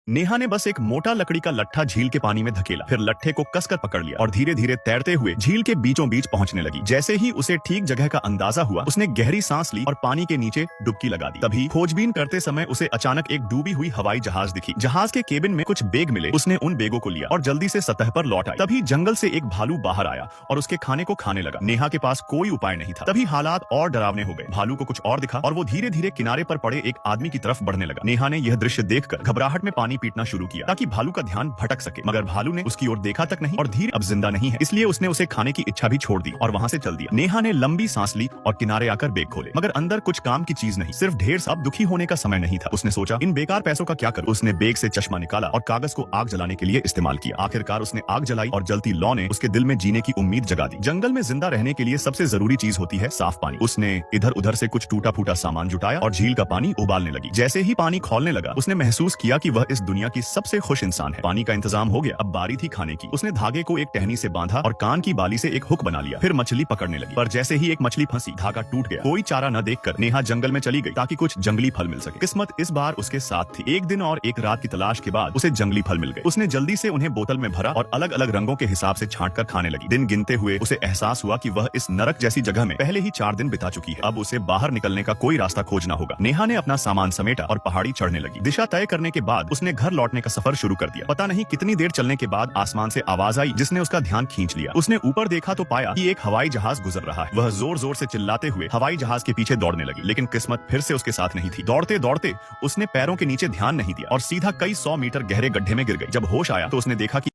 नेहा ने बस एक मोटा लकड़ी का लट्ठा झील के पानी में धकेला, फिर लट्ठे को कसकर पकड़ लिया और धीरे धीरे तैरते हुए झील के बीचों बीच पहुंचने लगी। जैसे ही उसे ठीक जगह का अंदाजा हुआ, उसने गहरी सांस ली और पानी के नीचे डुबकी लगा दी। तभी खोजबीन करते समय उसे अचानक एक डूबी हुई हवाई जहाज दिखी। जहाज के केबिन में कुछ बैग मिले। उसने उन बैगों को लिया और जल्दी से सतह पर लौट आई। तभी जंगल से एक भालू बाहर आया और उसके खाने को खाने लगा। नेहा के पास कोई उपाय नहीं था। तभी हालात और डरावने हो गए। भालू को कुछ और दिखा और वो धीरे धीरे किनारे पर पड़े एक आदमी की तरफ बढ़ने लगा। नेहा ने यह दृश्य देखकर घबराहट में पानी पीटना शुरू किया ताकि भालू का ध्यान भटक सके, मगर भालू ने उसकी ओर देखा तक नहीं और धीरे अब जिंदा नहीं है, इसलिए उसने उसे खाने की इच्छा भी छोड़ दी और वहां से चल दिया। नेहा ने लंबी सांस ली और किनारे आकर बैग खोले, मगर अंदर कुछ काम की चीज नहीं, सिर्फ ढेर सा। अब दुखी होने का समय नहीं था। उसने सोचा, इन बेकार पैसों का क्या करूं। उसने बैग से चश्मा निकाला और कागज को आग जलाने के लिए इस्तेमाल किया। आखिरकार उसने आग जलाई और जलती लौ ने उसके दिल में जीने की उम्मीद जगा दी। जंगल में जिंदा रहने के लिए सबसे जरूरी चीज होती है साफ पानी। उसने इधर उधर से कुछ टूटा फूटा सामान जुटाया और झील का पानी उबालने लगी। जैसे ही पानी खौलने लगा, उसने महसूस किया कि वह इस दुनिया की सबसे खुश इंसान है। पानी का इंतजाम हो गया, अब बारी थी खाने की। उसने धागे को एक टहनी से बांधा और कान की बाली से एक हुक बना लिया। फिर मछली पकड़ने लगी, पर जैसे ही एक मछली फंसी, धागा टूट गया। कोई चारा न देखकर नेहा जंगल में चली गई ताकि कुछ जंगली फल मिल सके। किस्मत इस बार उसके साथ थी। एक दिन और एक रात की तलाश के बाद उसे जंगली फल मिल गए। उसने जल्दी से उन्हें बोतल में भरा और अलग अलग रंगों के हिसाब से छांटकर खाने लगी। दिन गिनते हुए उसे एहसास हुआ कि वह इस नरक जैसी जगह में पहले ही 4 दिन बिता चुकी है। अब उसे बाहर निकलने का कोई रास्ता खोजना होगा। नेहा ने अपना सामान समेटा और पहाड़ी चढ़ने लगी। दिशा तय करने के बाद उसने घर लौटने का सफर शुरू कर दिया। पता नहीं कितनी देर चलने के बाद आसमान से आवाज आई जिसने उसका ध्यान खींच लिया। उसने ऊपर देखा तो पाया कि एक हवाई जहाज गुजर रहा है। वह जोर जोर से चिल्लाते हुए हवाई जहाज के पीछे दौड़ने लगी, लेकिन किस्मत फिर से उसके साथ नहीं थी। दौड़ते दौड़ते उसने पैरों के नीचे ध्यान नहीं दिया और सीधा कई 100 मीटर गहरे गड्ढे में गिर गई। जब होश आया तो उसने देखा कि